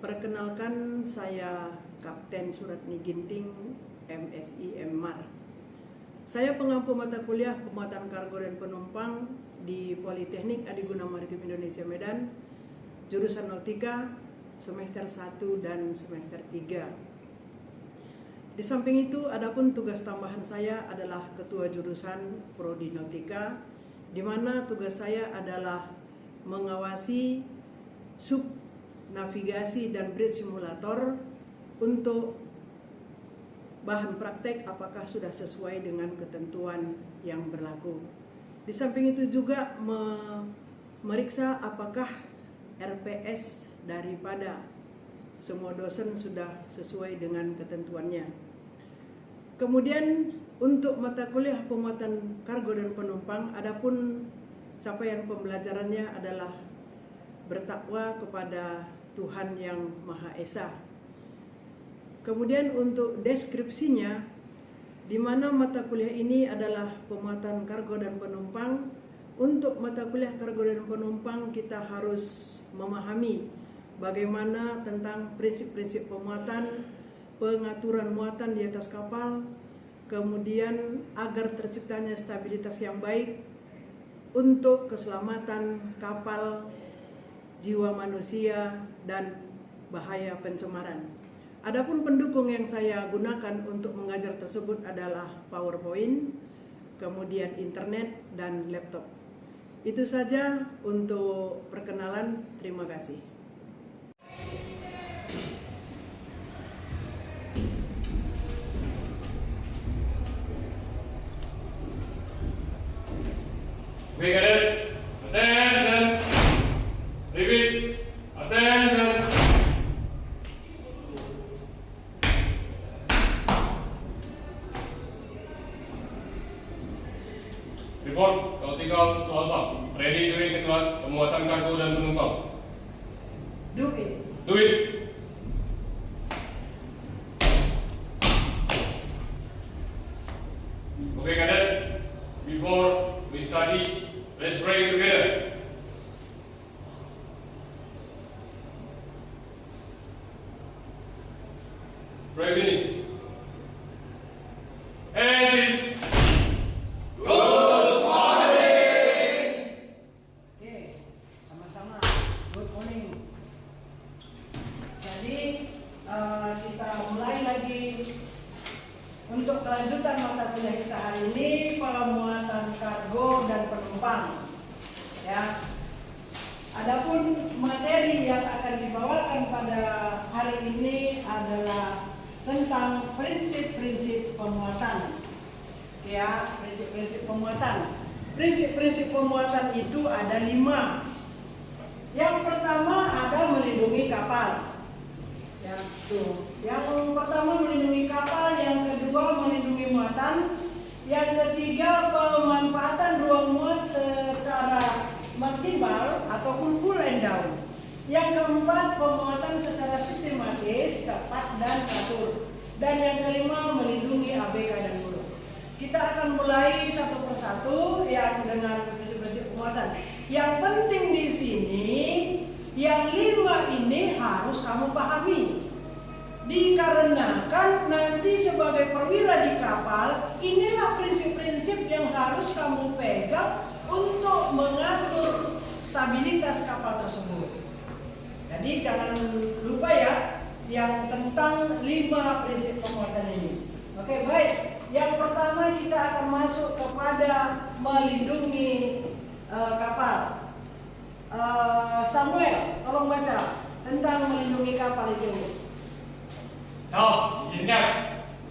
Perkenalkan, saya Kapten Suratni Ginting, MSI MMAR. Saya pengampu mata kuliah pemuatan kargo dan penumpang di Politeknik Adiguna Maritim Indonesia Medan, jurusan Nautika, semester 1 dan semester 3. Di samping itu, adapun tugas tambahan saya adalah Ketua Jurusan Prodi Nautika, di mana tugas saya adalah mengawasi sub navigasi dan bridge simulator untuk bahan praktek apakah sudah sesuai dengan ketentuan yang berlaku. Di samping itu juga memeriksa apakah RPS daripada semua dosen sudah sesuai dengan ketentuannya. Kemudian untuk mata kuliah pemuatan kargo dan penumpang, adapun capaian pembelajarannya adalah bertakwa kepada Tuhan Yang Maha Esa. Kemudian untuk deskripsinya, di mana mata kuliah ini adalah pemuatan kargo dan penumpang. Untuk mata kuliah kargo dan penumpang kita harus memahami bagaimana tentang prinsip-prinsip pemuatan, pengaturan muatan di atas kapal, kemudian agar terciptanya stabilitas yang baik untuk keselamatan kapal, jiwa manusia, dan bahaya pencemaran. Adapun pendukung yang saya gunakan untuk mengajar tersebut adalah PowerPoint, kemudian internet, dan laptop. Itu saja untuk perkenalan. Terima kasih. Okay, cadets, attention. Repeat, attention. Report, Nautical to Alpha. Ready doing the kelas pemuatan kargo dan penumpang. Do it. Do it. Okay, cadets. Before we study, let's pray together. Pray finish. And this. Good morning. Oke, sama-sama. Good morning. Jadi kita mulai lagi untuk kelanjutan mata kuliah kita hari ini, pemuatan kargo dan penumpang. Ya. Adapun materi yang akan dibawakan pada hari ini adalah tentang prinsip-prinsip pemuatan. Ya, prinsip-prinsip pemuatan. Prinsip-prinsip pemuatan itu ada 5. Yang pertama ada melindungi kapal. Ya, tuh. Yang pertama melindungi kapal, yang kedua melindungi muatan, yang ketiga pemanfaatan ruang muat secara maksimal ataupun full and down. Yang keempat, pemuatan secara sistematis, cepat dan teratur. Dan yang kelima, melindungi ABK dan buruh. Kita akan mulai satu persatu yang dengan prinsip-prinsip pemuatan. Yang penting di sini, yang 5 ini harus kamu pahami. Dikarenakan nanti sebagai perwira di kapal, inilah prinsip-prinsip yang harus kamu pegang untuk mengatur stabilitas kapal tersebut. Jadi jangan lupa ya yang tentang 5 prinsip pemuatan ini. Oke, baik. Yang pertama kita akan masuk kepada melindungi kapal. Samuel, tolong baca tentang melindungi kapal itu. Izinkan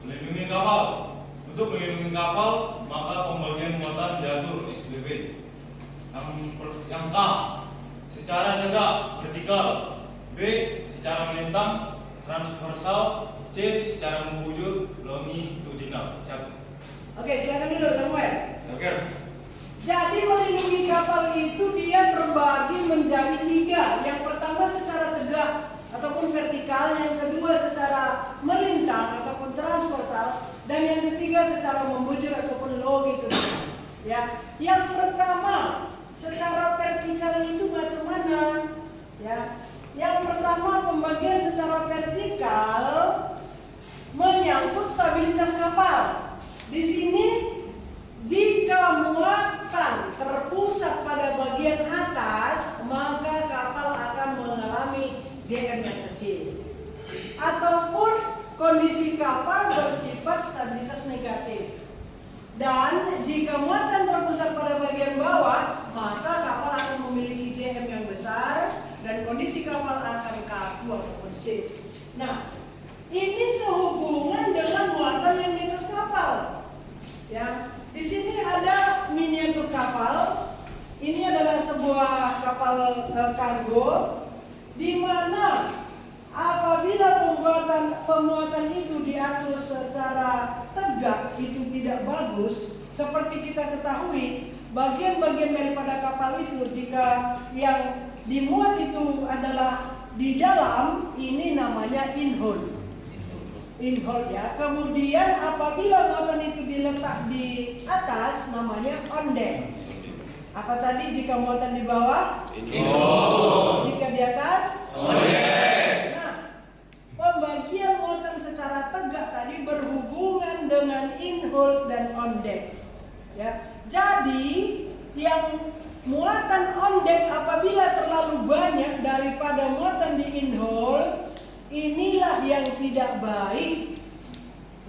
melindungi kapal. Untuk melindungi kapal, maka pembagian muatan diatur SBB. Yang A, secara tegak vertikal. B, secara melintang transversal. C, secara membujur longitudinal. Oke, silakan dulu Samuel. Oke. Jadi melindungi kapal itu dia terbagi menjadi 3. Yang pertama secara tegak ataupun vertikal, yang kedua secara melintang ataupun transversal, dan yang ketiga secara membujur ataupun longitudinal. Ya, yang pertama secara vertikal itu macam mana? Ya, Yang pertama, pembagian secara vertikal menyangkut stabilitas kapal. Di sini, jika muatan terpusat pada bagian atas, maka kapal akan mengalami JM yang kecil. Ataupun kondisi kapal bersifat stabilitas negatif. Dan jika muatan terpusat pada bagian bawah, maka kapal akan memiliki JM yang besar dan kondisi kapal akan kaku ataupun stiff. Nah, ini sehubungan dengan muatan yang di atas kapal. Ya, di sini ada miniatur kapal. Ini adalah sebuah kapal kargo, di mana apabila pemuatan itu diatur secara tegak itu tidak bagus. Seperti kita ketahui, bagian-bagian daripada kapal itu jika yang dimuat itu adalah di dalam, ini namanya in-hold. In-hold ya. Kemudian apabila muatan itu diletak di atas, namanya on-deck. Apa tadi jika muatan di bawah? In-hold. Jika di atas? On-deck. Nah, pembagian muatan secara tegak tadi berhubungan dengan in-hold dan on-deck. Ya. Jadi, yang muatan on-deck apabila terlalu banyak daripada muatan di in-hold, inilah yang tidak baik.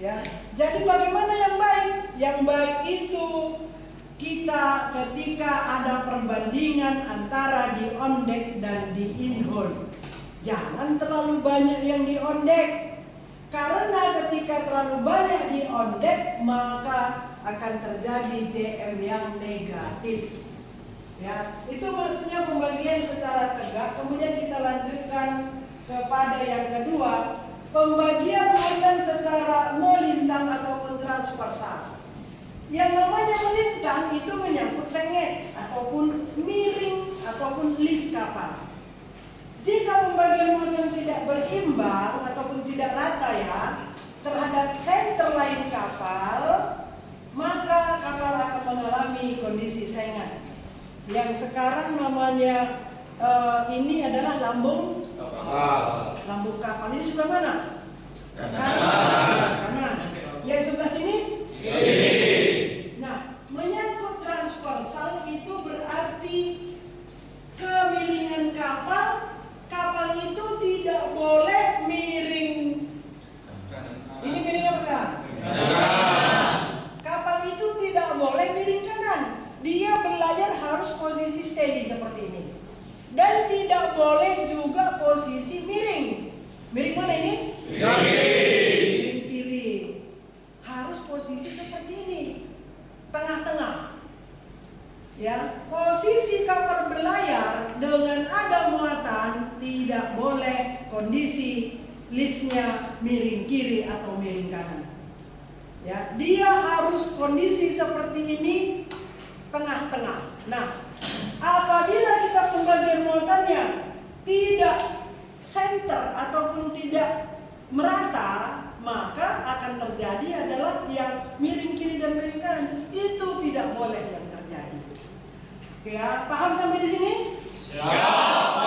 Ya. Jadi bagaimana yang baik? Yang baik itu kita ketika ada perbandingan antara di on deck dan di in hold. Jangan terlalu banyak yang di on deck. Karena ketika terlalu banyak di on deck, maka akan terjadi JM yang negatif. Ya, itu maksudnya pembagian secara tegak. Kemudian kita lanjutkan kepada yang kedua, pembagian muatan secara melintang ataupun transversal. Yang namanya melintang itu menyangkut sengit ataupun miring ataupun lis kapal. Jika pembagian muatan tidak berimbang ataupun tidak rata ya terhadap senter lain kapal, maka kapal akan mengalami kondisi sengat. Yang sekarang namanya ini adalah lambung kapal. Ini sebelah mana? Kanan. Yang sebelah sini? Kiri. Nah, menyangkut transversal itu berarti kemiringan kapal. Kapal itu tidak boleh miring. Ini miring apa kan? Kapal itu tidak boleh miring kanan. Dia berlayar harus posisi steady seperti ini. Dan tidak boleh juga posisi miring. Miring mana ini? Miring kiri. Harus posisi seperti ini. Tengah-tengah. Ya, posisi kapal berlayar dengan ada muatan tidak boleh kondisi lisnya miring kiri atau miring kanan. Ya, dia harus kondisi seperti ini tengah-tengah. Nah, apabila kita pembagian muatannya tidak center ataupun tidak merata, maka akan terjadi adalah yang miring kiri dan miring kanan. Itu tidak boleh yang terjadi. Oke ya, paham sampai di sini? Siapa?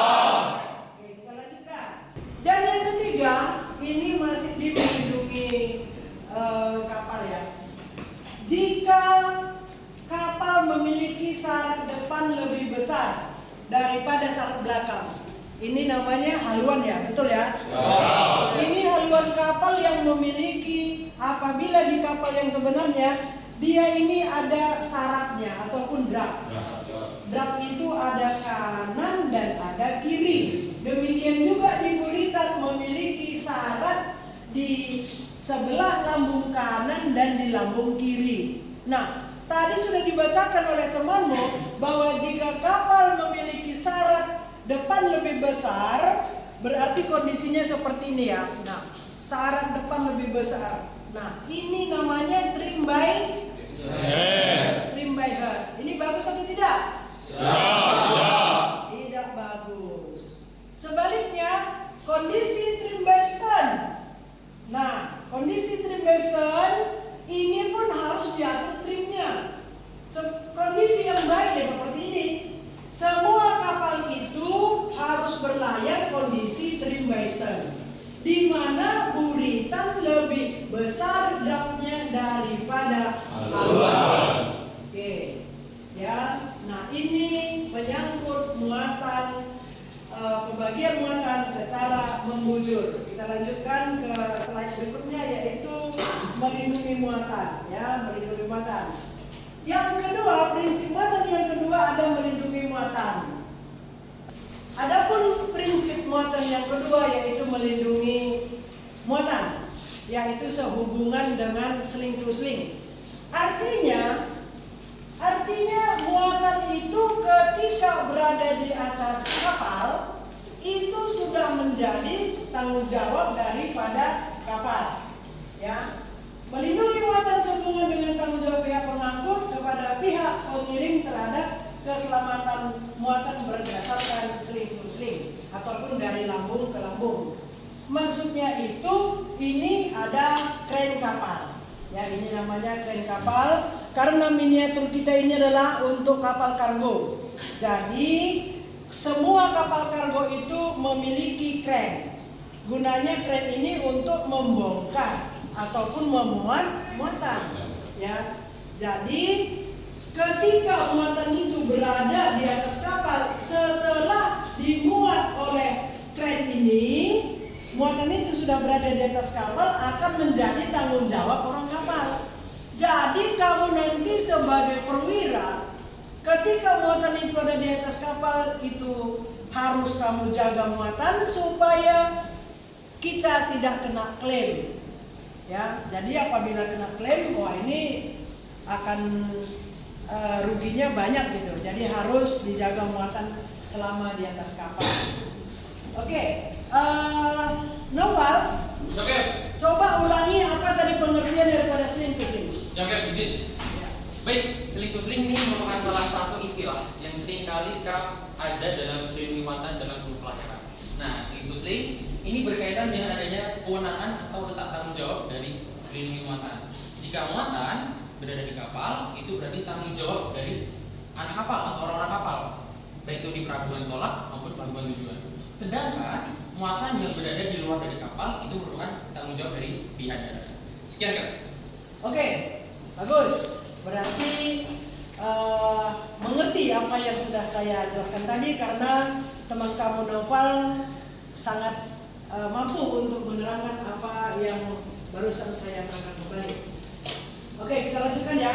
Oke, kita lanjutkan. Dan yang ketiga, ini masih di melindungi kapal ya. Jika kapal memiliki syarat depan lebih besar daripada syarat belakang, ini namanya haluan ya, betul ya? Ini haluan kapal yang memiliki, apabila di kapal yang sebenarnya dia ini ada syaratnya ataupun draft. Draft itu ada kanan dan ada kiri. Demikian juga di buritan memiliki syarat di sebelah lambung kanan dan di lambung kiri. Nah, tadi sudah dibacakan oleh temanmu bahwa jika kapal memiliki syarat depan lebih besar, berarti kondisinya seperti ini ya. Nah, syarat depan lebih besar. Nah, ini namanya trim by head. Ini bagus atau tidak? Tidak bagus. Sebaliknya, kondisi trim by stern. Nah, kondisi trim by stern ini pun harus diatur trimnya. Kondisi yang baik ya seperti ini. Semua kapal itu harus berlayar kondisi di mana buritan lebih besar dapatnya daripada haluan. Oke, ya. Nah ini menyangkut muatan, pembagian muatan secara membujur. Kita lanjutkan ke slide berikutnya, yaitu melindungi muatan, ya, melindungi muatan. Yang kedua, prinsip muatan yang kedua ada melindungi muatan. Adapun prinsip muatan yang kedua yaitu melindungi muatan, yaitu sehubungan dengan sling to sling. Artinya muatan itu ketika berada di atas kapal itu sudah menjadi tanggung jawab daripada kapal. Ya, melindungi muatan sehubungan dengan tanggung jawab pihak pengangkut kepada pihak pengirim terhadap keselamatan muatan berdasarkan sling to sling ataupun dari lambung ke lambung. Maksudnya itu ini ada kren kapal. Ya, ini namanya kren kapal karena miniatur kita ini adalah untuk kapal kargo. Jadi semua kapal kargo itu memiliki kren. Gunanya kren ini untuk membongkar ataupun memuat muatan. Ya. Jadi ketika muatan itu berada di atas kapal, setelah dimuat oleh kren ini, muatan itu sudah berada di atas kapal akan menjadi tanggung jawab orang kapal. Jadi kamu nanti sebagai perwira, ketika muatan itu ada di atas kapal itu harus kamu jaga muatan supaya kita tidak kena klaim. Ya, jadi apabila kena klaim, wah ini akan ruginya banyak gitu. Jadi harus dijaga muatan selama di atas kapal. Oke, Noval, coba ulangi apa tadi pengertian daripada sling to sling. Oke, izin. Baik, sling to sling ini merupakan salah satu istilah yang sering kali ada dalam melindungi muatan dalam sebuah pelayaran. Nah, sling to sling ini berkaitan dengan adanya kewenangan atau letak tanggung jawab dari melindungi muatan. Jika muatan berada di kapal, itu berarti tanggung jawab dari anak kapal atau orang-orang kapal, baik itu di pelabuhan tolak maupun pelabuhan tujuan. Sedangkan muatan yang berada di luar dari kapal itu merupakan tanggung jawab dari pihak daratan. Sekian kan? Oke, bagus. Berarti mengerti apa yang sudah saya jelaskan tadi karena teman kamu Noval sangat mampu untuk menerangkan apa yang barusan saya terangkan kembali. Oke, kita lanjutkan ya.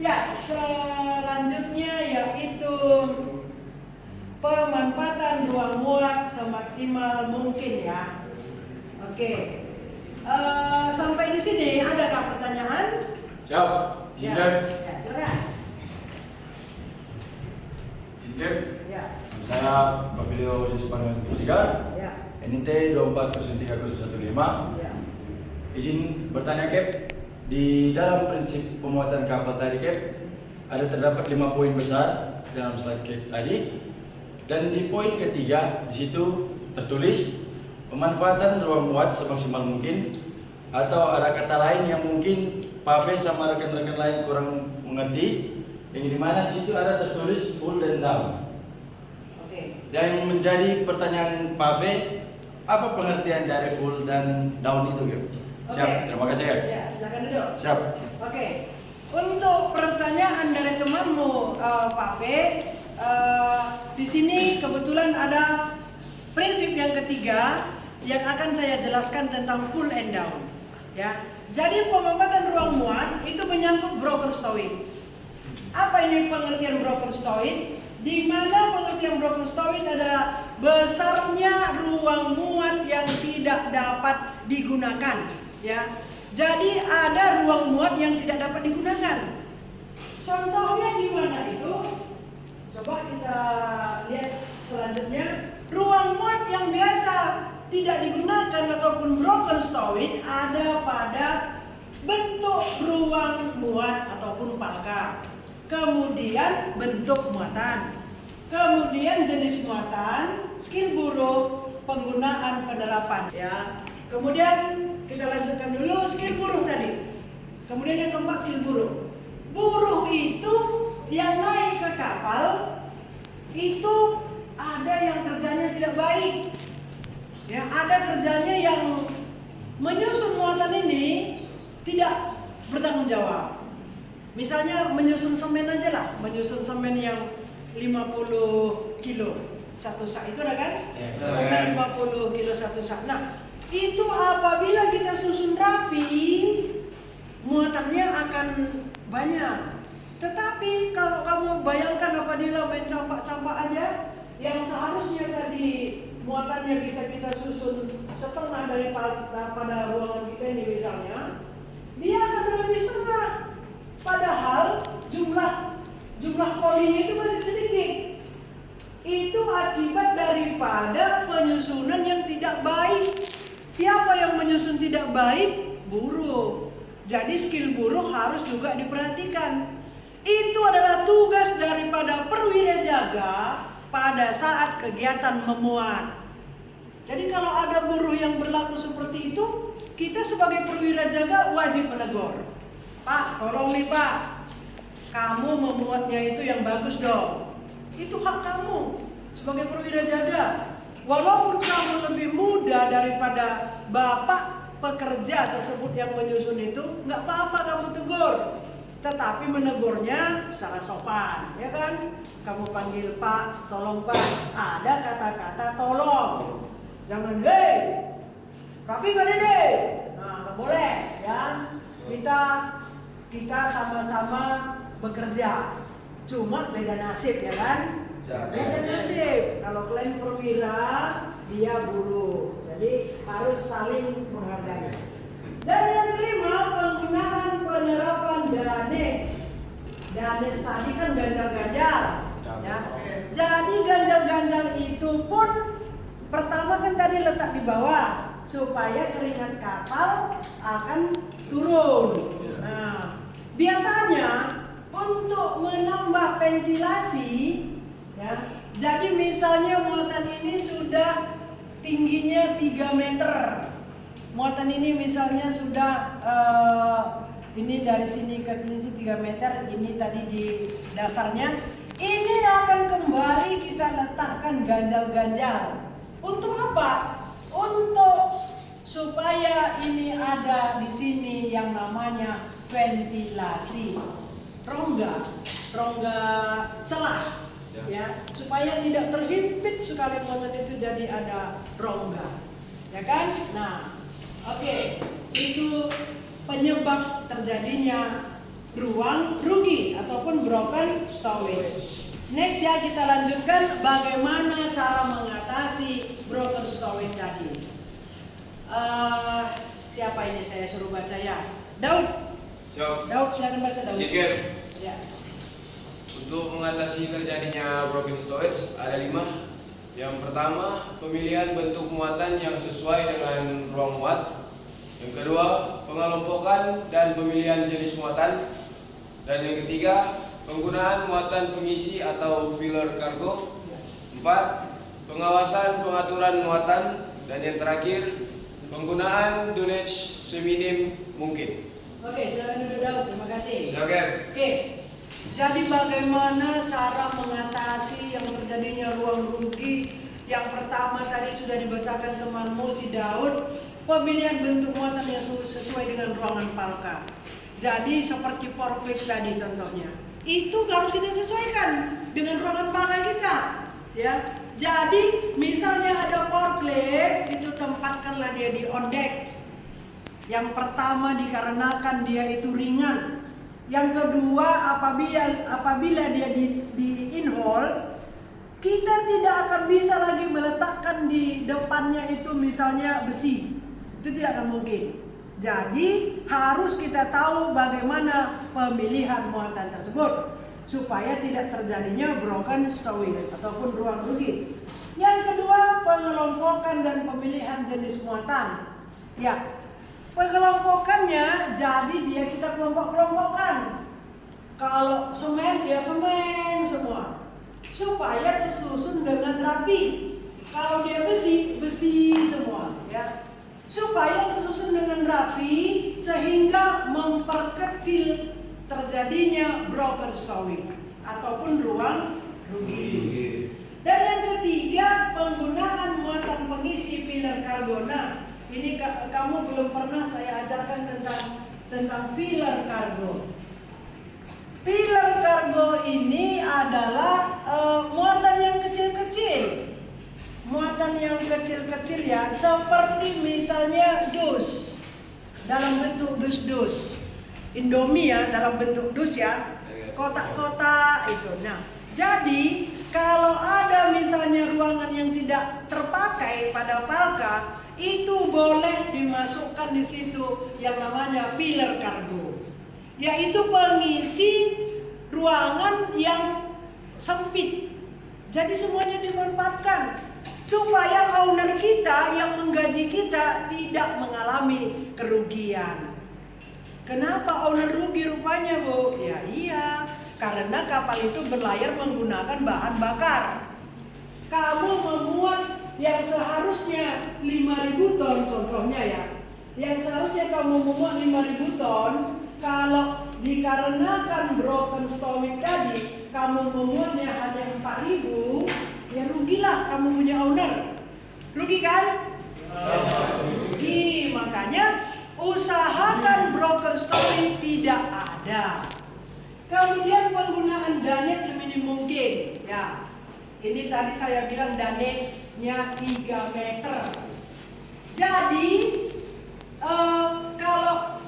Ya, selanjutnya yaitu pemanfaatan ruang muat semaksimal mungkin ya. Oke, sampai di sini adakah pertanyaan? Siap. Ya, ya silakan. Sindep. Ya, Saya Bavilio Yusufan Sigar. ya, NIT 240315. ya. Izin bertanya, Cap. Di dalam prinsip pemuatan kapal tadi, Cap, ada terdapat 5 poin besar dalam slide Cap tadi. Dan di poin ketiga di situ tertulis pemanfaatan ruang muat semaksimal mungkin, atau ada kata lain yang mungkin Pave sama rekan-rekan lain kurang mengerti, yang dimana di situ ada tertulis full dan down. Oke. Dan yang menjadi pertanyaan Pave, apa pengertian dari full dan down itu, Cap? Siap, Oke. terima kasih, Cap. Ya, silakan duduk. Siap. Oke. Untuk pertanyaan dari temanmu Pak B, di sini kebetulan ada prinsip yang ketiga yang akan saya jelaskan tentang full and down. Ya. Jadi pemanfaatan ruang muat itu menyangkut broken stowing. Apa ini pengertian broken stowing? Di mana pengertian broken stowing adalah besarnya ruang muat yang tidak dapat digunakan. Ya. Jadi ada ruang muat yang tidak dapat digunakan. Contohnya di mana itu? Coba kita lihat selanjutnya. Ruang muat yang biasa tidak digunakan ataupun broken stowing ada pada bentuk ruang muat ataupun palka. Kemudian bentuk muatan. Kemudian jenis muatan, skill buruh, penggunaan penerapan. Ya. Kemudian kita lanjutkan dulu skill buruh tadi. Kemudian yang keempat skill buruh. Buruh itu yang naik ke kapal itu ada yang kerjanya tidak baik. Ya. Ya, ada kerjanya yang menyusun muatan ini tidak bertanggung jawab. Misalnya menyusun semen aja lah, menyusun semen yang 50 kilo satu sak, itu ada kan? Semen 50 kilo satu sak. Nah, itu apabila kita susun rapi, muatannya akan banyak. Tetapi kalau kamu bayangkan apabila main campak-campak aja, yang seharusnya tadi muatannya bisa kita susun setengah daripada ruangan kita ini misalnya, dia akan lebih setengah. Padahal jumlah poinnya itu masih sedikit. Itu akibat daripada penyusunan yang tidak baik. Siapa yang menyusun tidak baik? Buruh. Jadi skill buruh harus juga diperhatikan. Itu adalah tugas daripada perwira jaga pada saat kegiatan memuat. Jadi kalau ada buruh yang berlaku seperti itu, kita sebagai perwira jaga wajib menegur. Pak, tolong nih Pak, kamu memuatnya itu yang bagus dong. Itu hak kamu sebagai perwira jaga. Walaupun kamu lebih muda daripada bapak pekerja tersebut yang menyusun itu, nggak apa-apa kamu tegur. Tetapi menegurnya secara sopan, ya kan? Kamu panggil Pak, tolong Pak. Ada kata-kata tolong. Jangan, hei, rapi gak dede? Nah, nggak boleh, ya. Kita sama-sama bekerja. Cuma beda nasib, ya kan? Beda nasib. Kalau kalian perwira, dia buruh. Jadi harus saling menghargai. Dan yang kelima, penggunaan penerapan DANES. DANES tadi kan ganjal-ganjal, ya. Jadi ganjal-ganjal itu pun pertama kan tadi letak di bawah supaya keringat kapal akan turun. Nah, biasanya untuk menambah ventilasi, ya. Jadi misalnya muatan ini sudah tingginya 3 meter. Muatan ini misalnya sudah ini dari sini ke sini 3 meter, ini tadi di dasarnya. Ini akan kembali kita letakkan ganjal-ganjal. Untuk apa? Untuk supaya ini ada di sini yang namanya ventilasi, rongga celah, ya, supaya tidak terhimpit sekali muatan itu, jadi ada rongga, ya kan? Nah, oke, itu penyebab terjadinya ruang rugi ataupun broken stowage. Next ya, kita lanjutkan bagaimana cara mengatasi broken stowage tadi. Siapa ini saya suruh baca ya? Daud. Siap. Daud, silakan baca Daud. Oke. Ya. Untuk mengatasi terjadinya broken stowage ada 5. Yang pertama, pemilihan bentuk muatan yang sesuai dengan ruang muat. Yang kedua, pengelompokan dan pemilihan jenis muatan. Dan yang ketiga, penggunaan muatan pengisi atau filler kargo. 4. Pengawasan pengaturan muatan. Dan yang terakhir, penggunaan dunnage seminim mungkin. Oke, silakan duduk Daud. Terima kasih. Oke. Oke. Jadi bagaimana cara mengatasi yang terjadinya ruang rugi? Yang pertama tadi sudah dibacakan temanmu si Daud, pemilihan bentuk muatan yang sesuai dengan ruangan palka. Jadi seperti forklift tadi contohnya, itu harus kita sesuaikan dengan ruangan palka kita, ya. Jadi misalnya ada forklift, itu tempatkanlah dia di on deck. Yang pertama dikarenakan dia itu ringan. Yang kedua, apabila dia di in-hole, kita tidak akan bisa lagi meletakkan di depannya itu misalnya besi. Itu tidak akan mungkin. Jadi harus kita tahu bagaimana pemilihan muatan tersebut supaya tidak terjadinya broken stowage ataupun ruang rugi. Yang kedua, pengelompokan dan pemilihan jenis muatan. Ya, pengelompokannya jadi dia kita kelompok-kelompokkan. Kalau semen ya semen semua, supaya tersusun dengan rapi. Kalau dia besi, besi semua, ya, supaya tersusun dengan rapi sehingga memperkecil terjadinya broken stowage ataupun ruang rugi. Dan yang ketiga, penggunaan muatan pengisi filler kamu belum pernah saya ajarkan tentang filler cargo. Filler cargo ini adalah muatan yang kecil-kecil. Muatan yang kecil-kecil ya, seperti misalnya dus dalam bentuk dus-dus. Indomie ya dalam bentuk dus ya. Kotak-kotak itu. Nah, jadi kalau ada misalnya ruangan yang tidak terpakai pada Palka, itu boleh dimasukkan di situ yang namanya filler cargo, yaitu pengisi ruangan yang sempit. Jadi semuanya dimanfaatkan supaya owner kita yang menggaji kita tidak mengalami kerugian. Kenapa owner rugi rupanya, Bu? Ya iya, karena kapal itu berlayar menggunakan bahan bakar. Kamu memuat yang seharusnya 5.000 ton contohnya ya. Yang seharusnya kamu memuat 5.000 ton, kalau dikarenakan broken stowage tadi, kamu memuatnya hanya 4.000, ya rugilah kamu punya owner. Rugi kan? Rugi, makanya usahakan broker stowage tidak ada. Kemudian penggunaan danet seminim mungkin. Ya, ini tadi saya bilang danetnya 3 meter. Jadi kalau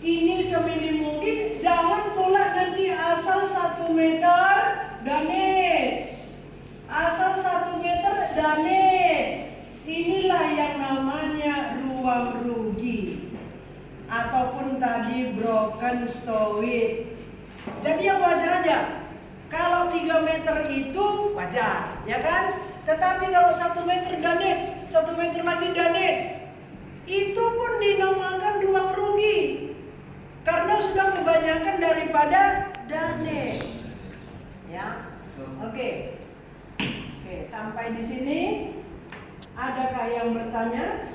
ini seminim mungkin, jangan pula nanti asal 1 meter danet, asal 1 meter danet. Inilah yang namanya ruang rugi ataupun tadi broken stowage. Jadi yang wajar aja. Kalau 3 meter itu wajar, ya kan? Tetapi kalau 1 meter damage, 1 meter lagi damage, itu pun dinamakan ruang rugi. Karena sudah kebanyakan daripada damage. Ya. Oke. Oke, sampai di sini. Adakah yang bertanya?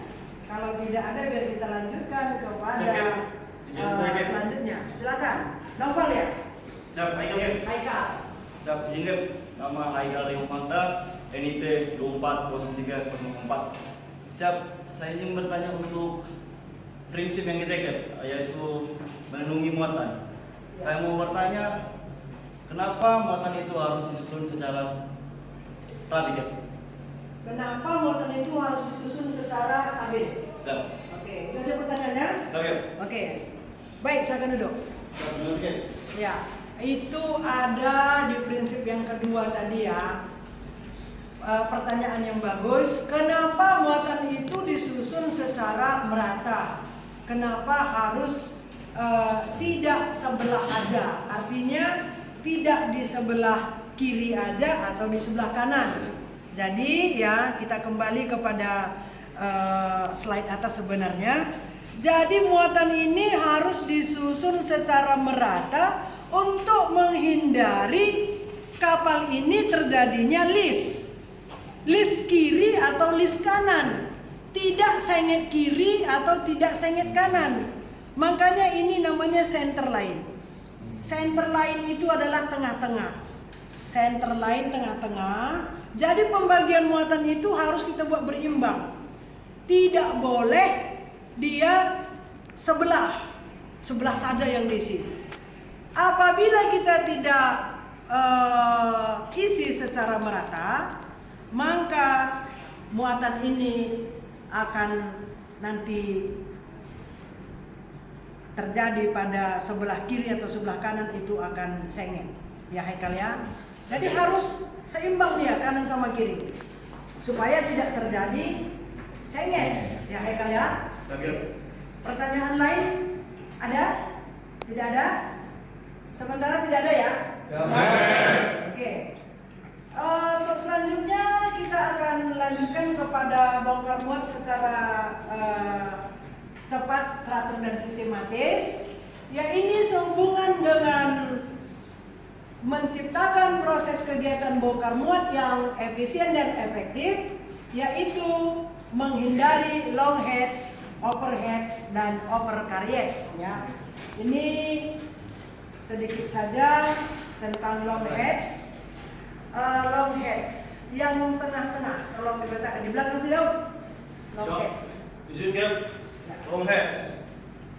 Kalau tidak ada, biar kita lanjutkan kepada selanjutnya. Silakan. Novel ya? Siap, Haikal. Haikal. Siap, izin nama Haikal Riomanta, NIT 240304. Siap, saya ingin bertanya untuk prinsip yang kita yaitu melindungi muatan. Saya mau bertanya, kenapa muatan itu harus disusun secara rapi? Kenapa muatan itu harus disusun secara stabil? Siap. Oke, itu aja pertanyaannya. Siap. Oke, baik, silakan duduk. Siap. Ya, itu ada di prinsip yang kedua tadi ya. Pertanyaan yang bagus. Kenapa muatan itu disusun secara merata? Kenapa harus tidak sebelah aja? Artinya tidak di sebelah kiri aja atau di sebelah kanan. Jadi ya kita kembali kepada slide atas sebenarnya. Jadi muatan ini harus disusun secara merata untuk menghindari kapal ini terjadinya lis kiri atau lis kanan, tidak sengit kiri atau tidak sengit kanan. Makanya ini namanya center line. Center line itu adalah tengah-tengah. Center line tengah-tengah. Jadi pembagian muatan itu harus kita buat berimbang. Tidak boleh dia sebelah saja yang diisi. Apabila kita tidak isi secara merata, maka muatan ini akan nanti terjadi pada sebelah kiri atau sebelah kanan, itu akan sengit. Ya Haikal ya. Jadi harus seimbang dia kanan sama kiri supaya tidak terjadi sengit. Ya Haikal ya. Pertanyaan lain ada? Tidak ada? Sementara tidak ada ya? Oke. Untuk selanjutnya kita akan lanjutkan kepada bongkar muat secara cepat, teratur dan sistematis. Ya ini sehubungan dengan menciptakan proses kegiatan bongkar muat yang efisien dan efektif, yaitu menghindari long heads, overheads dan overcarriage. Ya, ini sedikit saja tentang long heads. Long heads yang tengah-tengah, tolong dibacakan di belakang si Daud. Long heads. Izin Cap, Long heads.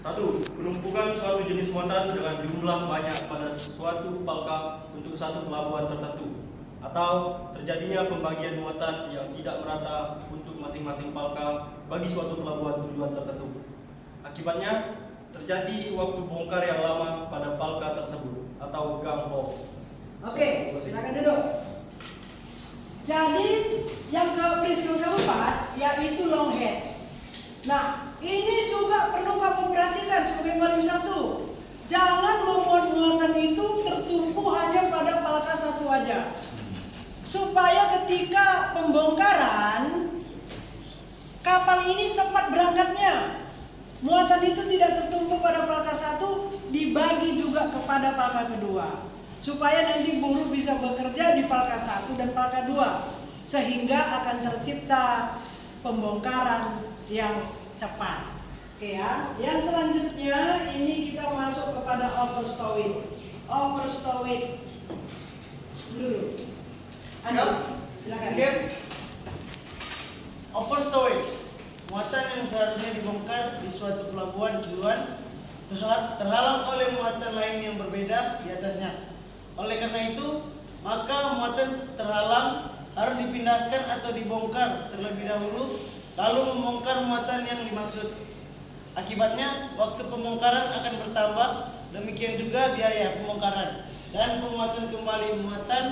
1. Penumpukan suatu jenis muatan dengan jumlah banyak pada suatu palka untuk satu pelabuhan tertentu, atau terjadinya pembagian muatan yang tidak merata untuk masing-masing palka bagi suatu pelabuhan tujuan tertentu. Akibatnya terjadi waktu bongkar yang lama pada palka tersebut atau gampong. Oke, silakan duduk. Jadi yang prinsip keempat yaitu long heads. Nah, ini juga perlu kamu perhatikan sebagai paling satu. Jangan membuat muatan itu tertumpu hanya pada palka satu aja. Supaya ketika pembongkaran kapal ini cepat berangkatnya. Muatan itu tidak tertumpu pada palka satu, dibagi juga kepada palka kedua. Supaya nanti buruh bisa bekerja di palka satu dan palka dua. Sehingga akan tercipta pembongkaran yang cepat. Oke ya. Yang selanjutnya ini kita masuk kepada overstowing. Overstowing dulu. Andi, silakan. Overstowage, muatan yang seharusnya dibongkar di suatu pelabuhan tujuan terhalang oleh muatan lain yang berbeda di atasnya. Oleh karena itu, maka muatan terhalang harus dipindahkan atau dibongkar terlebih dahulu, lalu membongkar muatan yang dimaksud. Akibatnya, waktu pembongkaran akan bertambah, demikian juga biaya pembongkaran dan pemuatan kembali muatan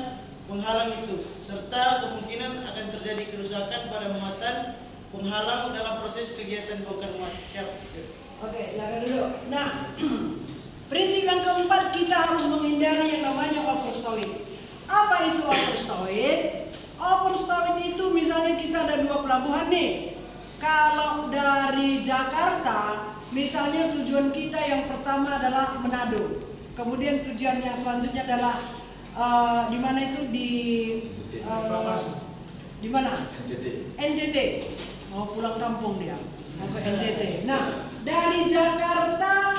penghalang itu, serta kemungkinan akan terjadi kerusakan pada muatan penghalang dalam proses kegiatan bongkar muat. Siap. Oke, silakan dulu. Nah, prinsip yang keempat, kita harus menghindari yang namanya overstowing. Apa itu overstowing? Overstowing itu misalnya kita ada dua pelabuhan nih. Kalau dari Jakarta, misalnya tujuan kita yang pertama adalah Manado. Kemudian tujuan yang selanjutnya adalah di mana itu di mana? NTT. Mau pulang kampung dia. Mau ke NTT. Nah, dari Jakarta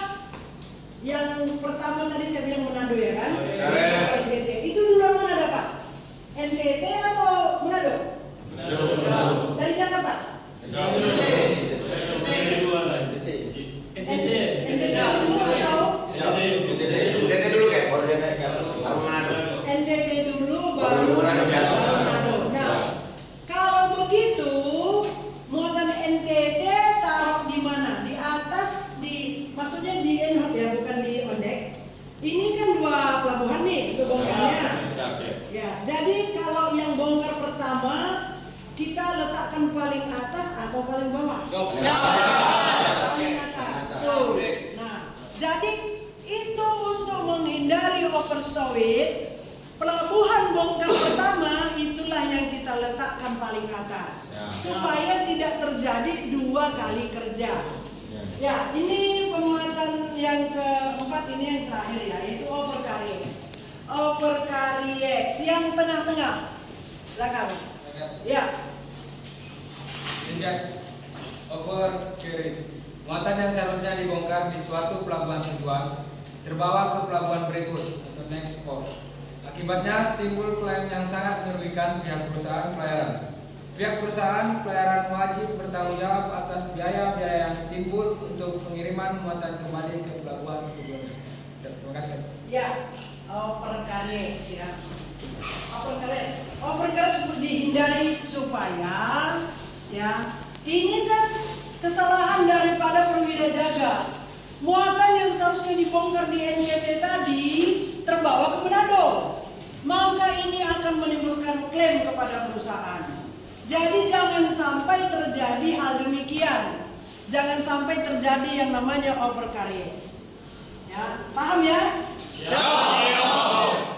yang pertama tadi saya bilang Manado ya kan? NTT. Itu duluan mana dapat? NTT atau Manado? Dari Jakarta? NTT dulu atau NTT dulu kayak baru dia naik ke atas baru Manado. NTT dulu baru Manado. Nah, kalau begitu muatan NTT taruh di mana? Di atas, maksudnya di Enhot ya, bukan di Ondek. Ini kan dua pelabuhan nih untuk bongkarnya. Ya, jadi kalau yang bongkar pertama kita letakkan paling atas atau paling bawah? Paling atas. Tuh. Nah, jadi itu untuk menghindari overstowing, pelabuhan bongkar pertama itulah yang kita letakkan paling atas, supaya tidak terjadi dua kali kerja. Ya, ini pemuatan yang keempat, ini yang terakhir ya, yaitu overcarriage. Overcarriage yang tengah-tengah, belakang. Ya. Overcarriage, muatan yang seharusnya dibongkar di suatu pelabuhan tujuan terbawa ke pelabuhan berikut atau next port. Akibatnya timbul klaim yang sangat merugikan pihak perusahaan pelayaran. Pihak perusahaan pelayaran wajib bertanggung jawab atas biaya-biaya yang timbul untuk pengiriman muatan kembali ke pelabuhan tujuan. Terima kasih. Ya, overcarriage ya. Overcarriage dihindari supaya ya, ini kan kesalahan daripada perwira jaga. Muatan yang seharusnya dibongkar di NTT tadi terbawa ke Manado. Maka ini akan menimbulkan klaim kepada perusahaan. Jadi jangan sampai terjadi hal demikian. Jangan sampai terjadi yang namanya overcarriage. Ya, paham ya?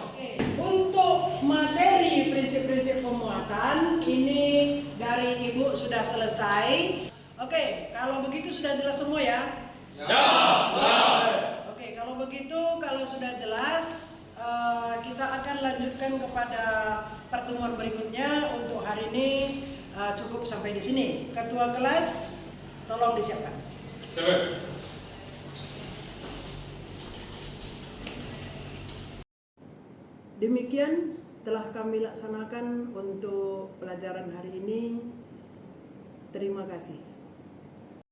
Oke, untuk materi prinsip-prinsip pemuatan ini dari Ibu sudah selesai. Oke, kalau begitu sudah jelas semua ya? Oke, kalau begitu, kalau sudah jelas, kita akan lanjutkan kepada pertemuan berikutnya. Untuk hari ini cukup sampai di sini. Ketua kelas, tolong disiapkan. Siapa? Demikian telah kami laksanakan untuk pelajaran hari ini. Terima kasih.